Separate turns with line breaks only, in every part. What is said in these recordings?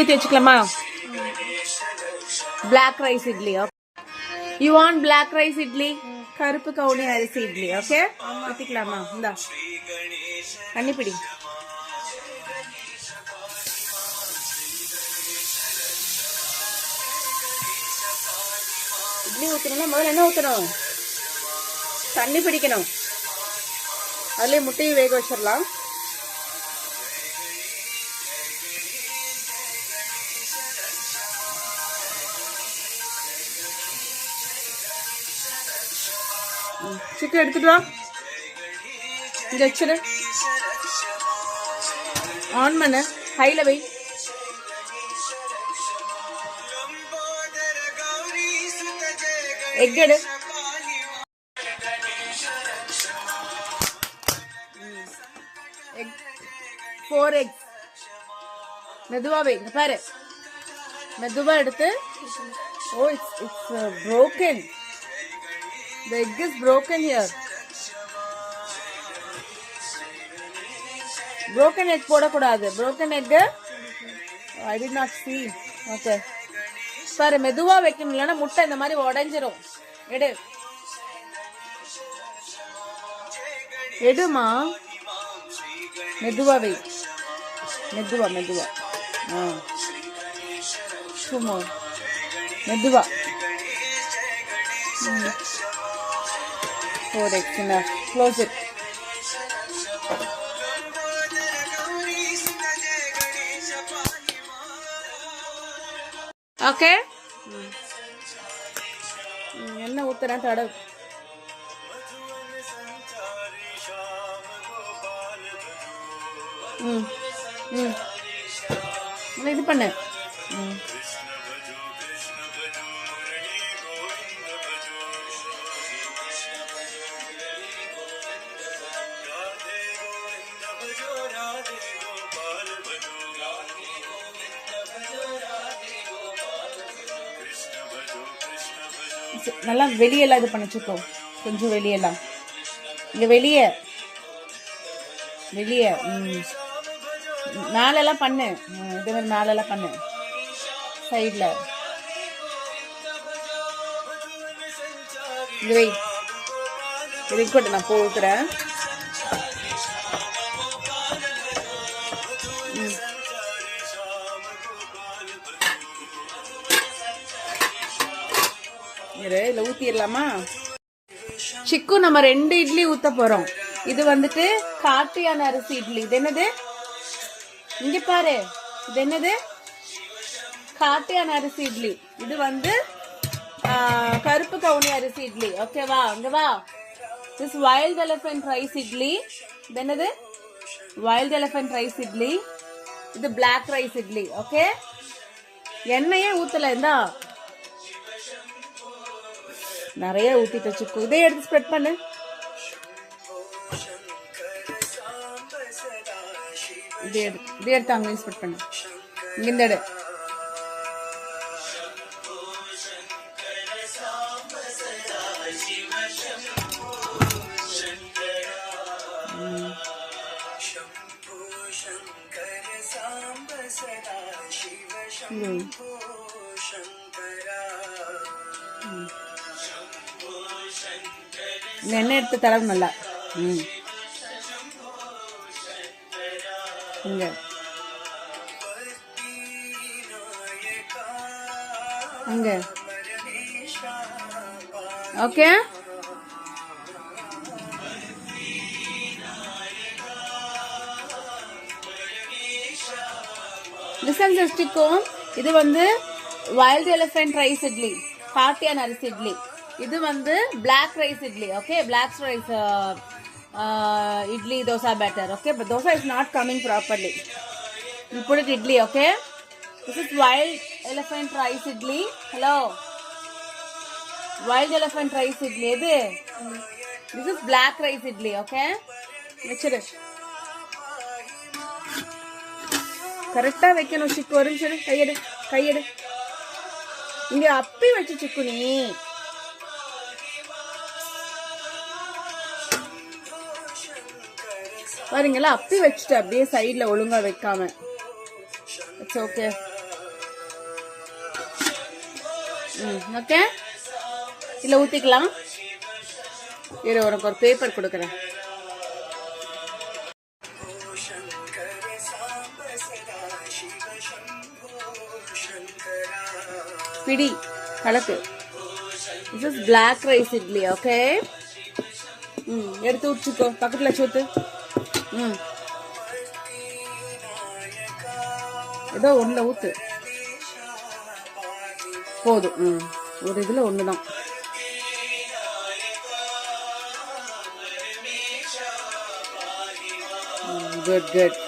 ஊற்றி வச்சுக்கலாமா? Black rice idli. You want black rice idli? கருப்பு கவுனி அரிசி இட்லி. ஓகே, ஊற்றிக்கலாமா? இந்தா கண்ணிப்பிடி. இட்லி ஊற்றணும்னா முதல்ல என்ன ஊற்றணும்? தண்ணி பிடிக்கணும். அதுலேயே முட்டையை வேக வச்சிடலாம். சிக்கன் எடுத்துட்டு வா. இங்க வச்சிரு. ஆன் பண்ணு. ஹைல வை. எக் எடு. Egg 4 eggs. மெதுவா வை. இங்க பாரு. மெதுவா எடுத்து. Oh, it's broken. The egg is broken here. Broken egg போடக்கூடாது. Broken egg I did not see. Okay. பாரு மெதுவா வைக்கணும், இல்லைன்னா முட்டை இந்த மாதிரி உடைஞ்சிரும். எடு எடுமா. மெதுவா வை. மெதுவா மெதுவா. சும்மா மெதுவா. 4 eggs enough. Close it. Okay. என்ன ஊத்துறேன் தடவு. இது பண்ணு. நல்லா வெளியெல்லாம் இது பண்ணிச்சுக்கோ. கொஞ்சம் வெளியெல்லாம். இங்க வெளியே வெளியே மேலெல்லாம் பண்ணு. இதே மாதிரி மேலெல்லாம் பண்ணு. சைட்ல இது வை. இது கூட நான் போக்குறேன். இதில் ஊற்றிடலாமா? சிக்கு நம்ம 2 இட்லி ஊற்ற போகிறோம். இது வந்துட்டு காட்டியான அரிசி இட்லி. இது என்னது? இங்க பாரு. இது என்னது? காட்டியான அரிசி இட்லி. இது வந்து கருப்பு கவுனி அரிசி இட்லி. ஓகேவா? இங்க வா. This wild elephant rice idli. இது என்னது? Wild elephant rice idli. இது பிளாக் ரைஸ் இட்லி. ஓகே, எண்ணெயே ஊத்தல. இந்தா நிறைய ஊத்திட்டு வச்சுக்கோ. இதே எடுத்து ஸ்ப்ரெட் பண்ணு. இதே எடுத்து அங்கேயும் ஸ்ப்ரெட் பண்ணு. இங்க எடு. எண்ணெய் எடுத்து தடவு நல்லா. இங்க இங்க ஓகே. லிசன் சிஸ்டிக்கும். இது வந்து வைல்ட் எலிஃபென்ட் ரைஸ் இட்லி, காட்டியான அரிசி இட்லி. இது வந்து black rice idli. Okay, black rice idli dosa batter. Okay, but dosa is not coming properly. You put it idli. Okay, this is wild elephant rice idli. Hello, wild elephant rice idli. This is black rice idli. Okay, vechire correct ah vekkano. Chikku oru nimisham kaiyede inga appi vechu chikku nee. பாருங்களா, அப்பி வச்சுட்டு அப்படியே சைடில் ஒழுங்கா வைக்காம. It's okay. Okay, இல்ல ஊத்திக்கலாம். இரு, உனக்கு ஒரு பேப்பர் கொடுக்குறேன். பிடி கலக்கு. This is black rice idli, okay? எடுத்து ஊற்றிக்கோ, பக்கத்துல சூத்து. ஏதோ ஒண்ணுல ஊத்து போதும். ஒரு இதுல ஒண்ணுதான். Good good.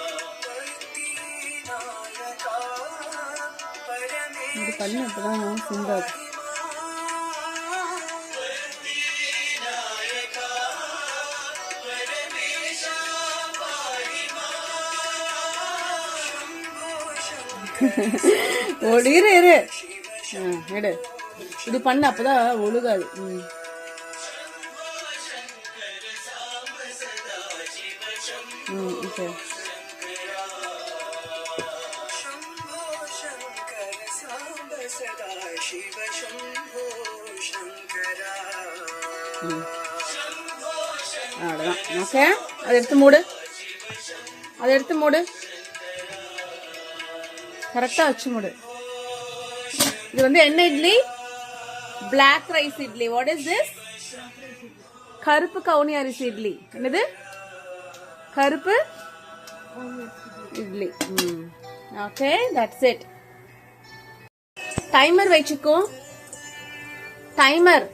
இது பண்ணு, அப்பதான் சிந்தாது. இரு இரு, எடு. இது பண்ண, அப்பதான் ஒழுகாது. ஓகே. அவ்வளோதான். ஓகே, அதை எடுத்து மூடு, அதை எடுத்து மூடு, கரெக்டா வச்சு மூடு. இது வந்து என்ன idli? Black rice idli. What is this? கருப்பு கவுனி அரிசி இட்லி. என்னது? கருப்பு idli. Okay, that's it. Timer வச்சுக்கோ. டைமர்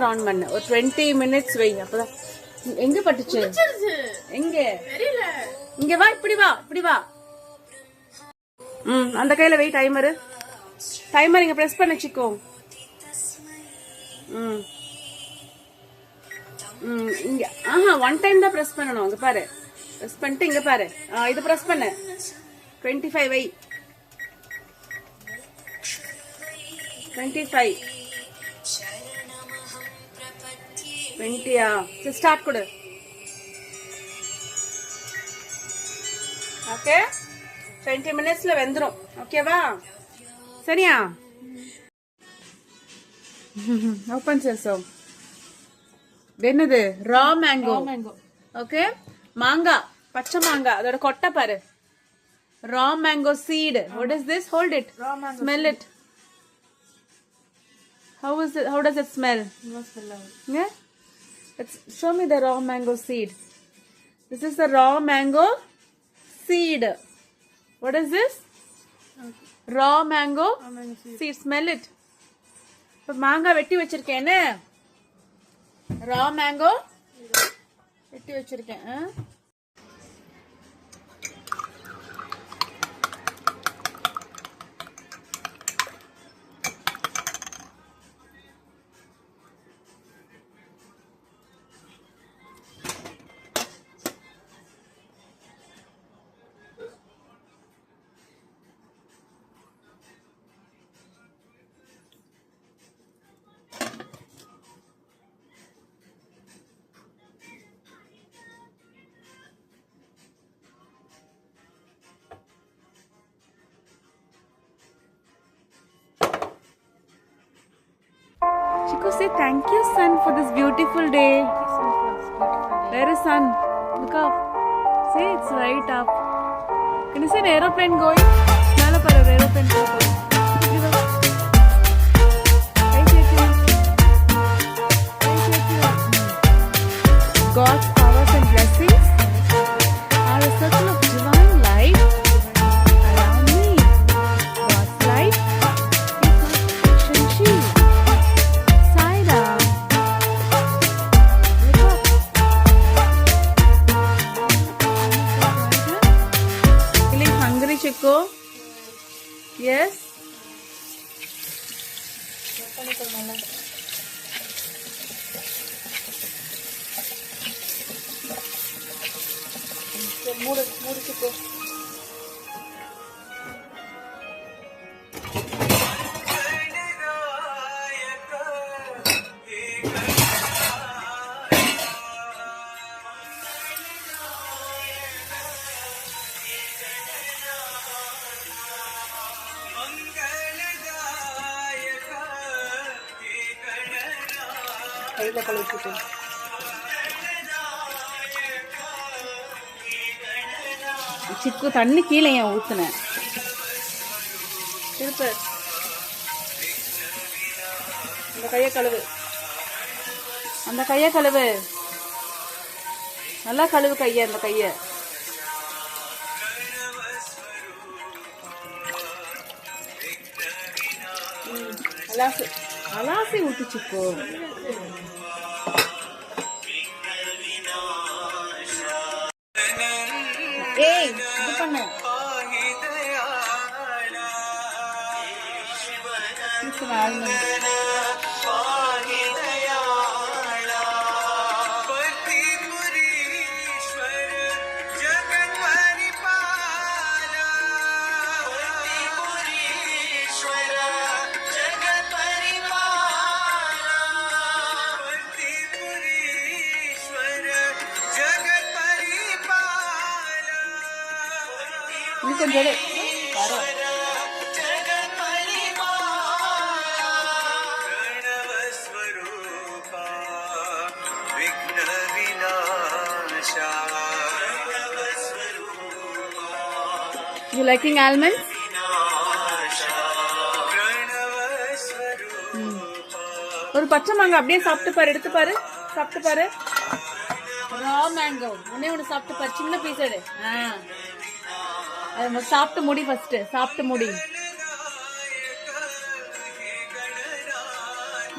ஆன் பண்ணு. ஒரு 20 minutes வை. அப்பதான். எங்க பட்டுச்சு? எங்க? இங்க வா, இப்படி வா, இப்படி வா. அந்த கையில வை டைமர். டைமர் இங்க பிரஸ் பண்ண வச்சுக்கோ. இங்க ஒன் டைம் தான் பிரஸ் பண்ணணும். இங்க பாரு, பிரஸ் பண்ணிட்டு இங்க பாரு. இது பிரஸ் பண்ணு. 25 வை. 25 20. சரி, ஸ்டார்ட் கொடு. ஓகே, 20 minutesல வெந்துரும். ஓகேவா? சரியா? ஓபன் சேசோ. என்னது? Raw mango. ஓகே, மாங்காய், பச்சை மாங்காய், அதோட கொட்டை பாரு. Raw mango seed. What is this? Hold it. Smell it. How is it? How does it smell? Yeah. Show me the raw mango seed. This is the raw mango seed. What is this? Raw mango seed. Smell it. இப்ப மாங்காய் வெட்டி வச்சிருக்கேன்னு, raw mango வெட்டி வச்சிருக்கேன். Chico, say thank you, sun, for this beautiful day. Where is sun? Look up. See, it's right up. Can you see an aeroplane going? Nala para aeroplane going. God's powers and blessings are a circle of divine light around me. God's light is my protection shield. Chico, yes. Muda Chico. கையில் கழுவிட்டு சிக்கு தண்ணி கீழே ஏன் ஊத்துனேன் திருப்ப அந்த கையை கழுவு அந்த கையை கழுவு நல்லா கழுவு கையை அந்த கையை அலாசி அலாசி ஊத்து சிக்கு ஏய் இது பண்ணு கொஞ்சம் You liking almonds? ஒரு பச்சை மாங்காய் அப்படியே சாப்பிட்டு பாரு, எடுத்து பாரு, சாப்பிட்டு பாரு. ரா மேங்கோ ஒண்ணு சாப்பிட்டு பாரு, சின்ன பீஸ் எடு. அது சாப்பிட்டு முடி, ஃபர்ஸ்ட் சாப்பிட்டு முடி.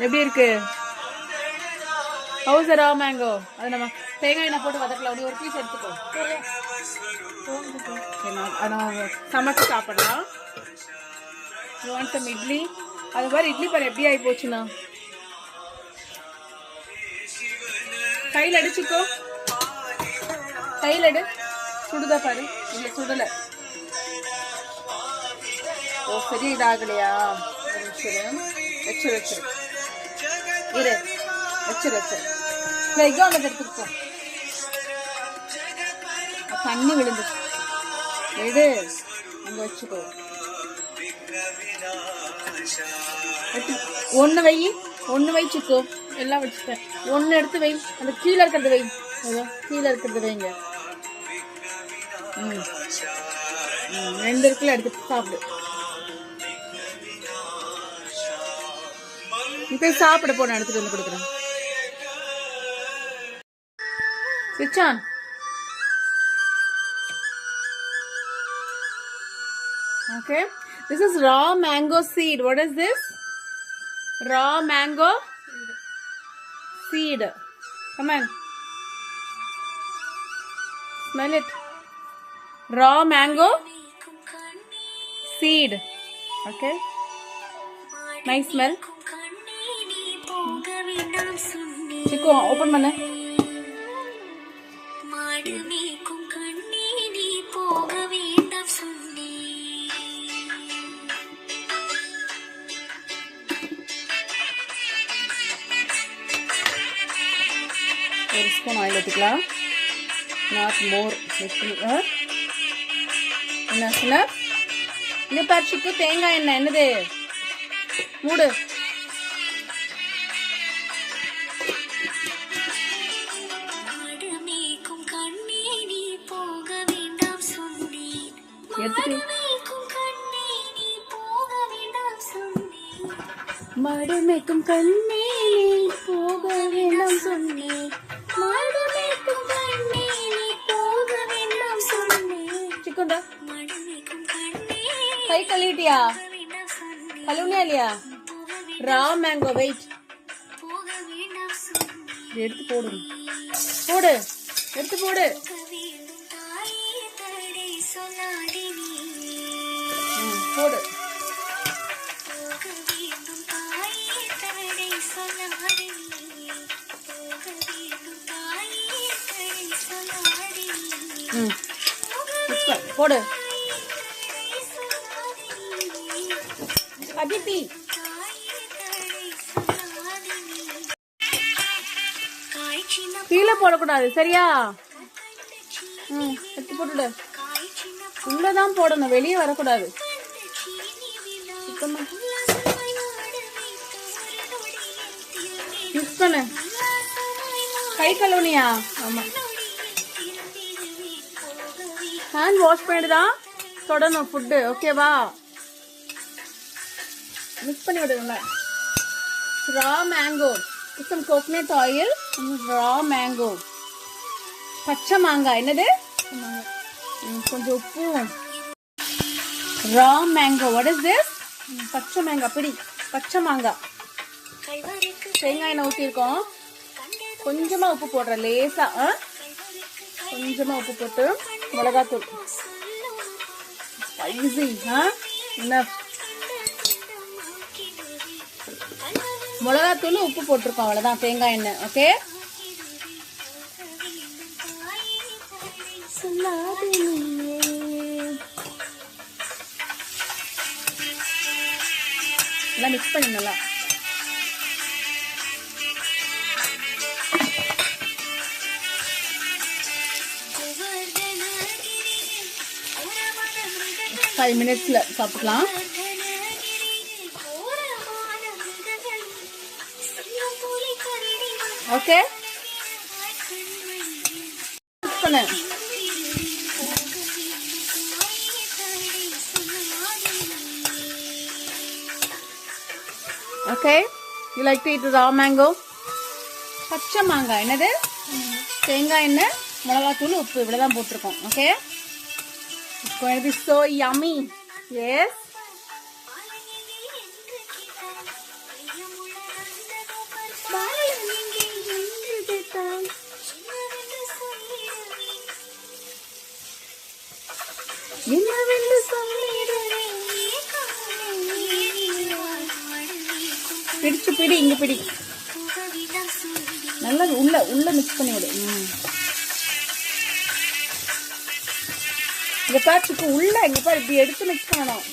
எப்படி இருக்கு? How's raw mango. அது நம்ம தேங்காய் எண்ணெய் போட்டு வதக்கலாம். அப்படி ஒரு பீஸ் எடுத்துக்கோ, சமைச்சு சாப்பிடலாம். இட்லி அது மாதிரி இட்லி பாரு எப்படி ஆகி போச்சுன்னா. கையில் அடிச்சுக்கோ, கையில் எடு. சுடுதா பாரு, இல்ல சுடல. ஓ சரி, இதாகலையா? வச்சிரு வச்சிரு இரு, வச்சிரு வச்சிரு. எக்கோ அந்த எடுத்துக்கோ. தண்ணி விழுந்து எடு, அங்க வச்சுக்கோ. ஒன்னு வை, ஒன்னு வை சிக்கோ. எல்லாம் வச்சுட்டேன். ஒன்னு எடுத்து வை, அந்த கீழே இருக்கிறது வை. கீழே இருக்கிறது வைங்க. ரெண்டு இருக்குல்ல, எடுத்து சாப்பிடு. இப்ப சாப்பிட போன எடுத்துட்டு வந்து கொடுக்குறேன். Switch on. Okay, this is raw mango seed. What is this? Raw mango seed. Come on, smell it. Raw mango seed. Okay, nice smell. Chico, open mana. ஒரு ஸ்பூன் ஆயில் ஊற்றிக்கலாம். Not more. என்ன சொல்ல? இந்த பச்சைக்கு தேங்காய் எண்ணெய் என்னது? மூடு. மாடு மேய்க்கும் கண்ணே நீ போக வேண்டாம் சொன்னேன். மாடு மேய்க்கும் கண்ணே நீ போக வேண்டாம் சொன்னேன். சிக்கன்டா கை கழுவிட்டியா? கழுவுனியா இல்லையா? ரா மேங்கோ வெயிட் எடுத்து போடு, போடு, எடுத்து போடு. போடு. போடு. அதித்தி கீழே போடக்கூடாது, சரியா? எடுத்து போட்டுடு. உள்ளதான் போடணும், வெளியே வரக்கூடாது. மிக்ஸ் பண்ணு. கை கழுவுனியா?
ஆமா,
ஹேண்ட் வாஷ் பண்ணிட்டு தான் தொடணும் ஃபுட்டு. ஓகேவா? மிக்ஸ் பண்ணி விடுங்க. Raw mango, some coconut oil, raw mango, பச்சை மாங்காய். என்னது? கொஞ்சம் உப்பு. Raw mango. What is this? பச்சை மாங்காய். பிடி பச்சை மாங்காய். தேங்காய் எண்ணெய் ஊற்றிருக்கோம். கொஞ்சமா உப்பு போடுறேன், லேசா. கொஞ்சமா உப்பு போட்டு மிளகாத்தூள். ஸ்பைசி. என்ன? மிளகாத்தூள் உப்பு போட்டிருக்கோம், அவ்வளவுதான். தேங்காய் எண்ணெய். ஓகே. எல்லாம் மிக்ஸ் பண்ணி நல்லா. ஃபைவ் மினிட்ஸ்ல சாப்பிடலாம். ஓகே. பண்ணு. Okay. You like to eat raw mango? பச்சை மாங்காய். என்னது? தேங்காய் எண்ணெய், மிளகாத்தூள், உப்பு, இவ்வளவுதான் போட்டிருக்கோம். Okay. It's going to be so yummy. Yes. பிடிச்சு பிடி, இங்க பிடி. நல்லா உள்ள மிக்ஸ் பண்ணி விடு. இங்க பாச்சுக்கு உள்ள, இங்க பாரு, இப்படி எடுத்து மிக்ஸ் பண்ணணும்.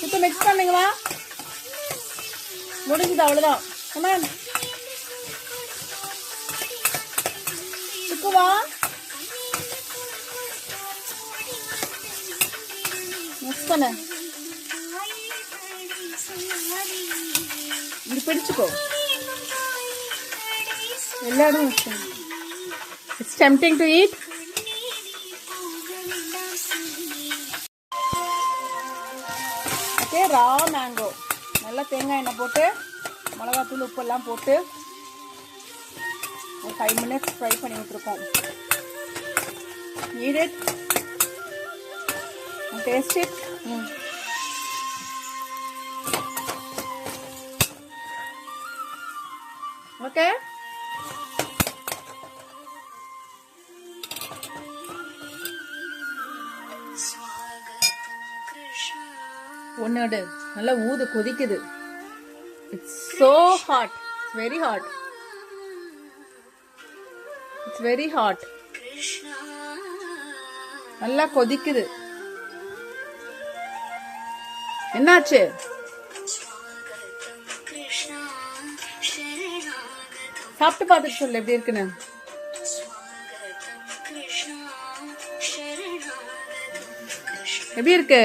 இப்ப மிக்ஸ் பண்ணுங்களா? முடிஞ்சது, அவ்வளவுதான். வா, மிக்ஸ் பண்ண. இப்படி பிடிச்சுக்கோ. எல்லா இடம் மிக்ஸ் பண்ணு. It's tempting to eat. Okay, raw mango. நல்லா தேங்காய் எண்ணெய் போட்டு, மிளகாத்தூள், உப்பு எல்லாம் போட்டு ஒரு 5 minutes ஃப்ரை பண்ணி விட்டுருக்கோம். Eat it. Taste it. Okay. ஒன்னோடு நல்லா ஊது, கொதிக்குது. It's so hot. It's very hot. It's very hot. நல்லா கொதிக்குது. என்னாச்சு? சாப்பிட்டு பார்த்துட்டு சொல்லு எப்படி இருக்குன்னு. எப்படி இருக்கு?